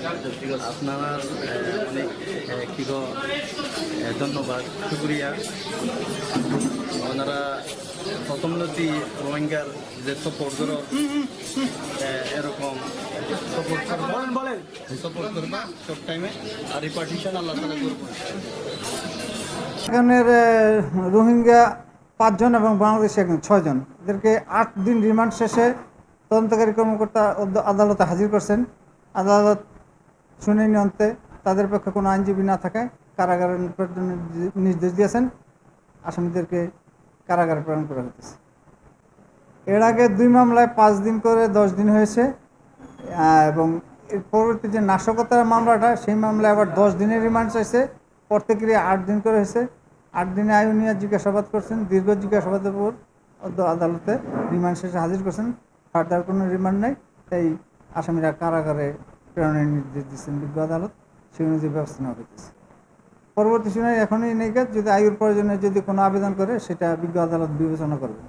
আপনার অনেক কি ধন্যবাদ শুক্রিয়া। ওনারা প্রথম নদী রোহিঙ্গার যে সাপোর্ট করো এরকম সাপোর্ট করবা সব টাইমে আর রিপার্টিশন আল্লাহ তাআলা করবো। এখানের রোহিঙ্গা 5 জন এবং বাংলাদেশি একজন 6 জন, এদেরকে 8 দিন রিমান্ড শেষে তদন্তকারী কর্মকর্তা আদালতে হাজির করছেন। আদালত শুনানি অন্তে তাদের পক্ষে কোনো আইনজীবী না থাকায় কারাগারে প্রেরণের নির্দেশ দিয়েছেন। আসামিদেরকে কারাগারে প্রেরণ করা হতেছে। এর আগে 2 মামলায় 5 দিন করে 10 দিন হয়েছে এবং এর পরবর্তী যে নাশকতার মামলাটা, সেই মামলায় আবার 10 দিনের রিমান্ড চাইছে। প্রত্যেকেরই 8 দিন করে হয়েছে। 8 দিনে আইনিয়া জিজ্ঞাসাবাদ করছেন। দীর্ঘ জিজ্ঞাসাবাদের পর আদালতে রিমান্ড শেষে হাজির করছেন। ফার্দার কোনো রিমান্ড নেই, তাই আসামিরা কারাগারে প্রেরণের নির্দেশ দিচ্ছেন বিজ্ঞ আদালত। সেই অনুযায়ী ব্যবস্থা নেওয়া হয়েছে। পরবর্তী শুনানি এখনই নেই, যদি আয়ুর প্রয়োজনে যদি কোনো আবেদন করে সেটা বিজ্ঞ আদালত বিবেচনা করবে।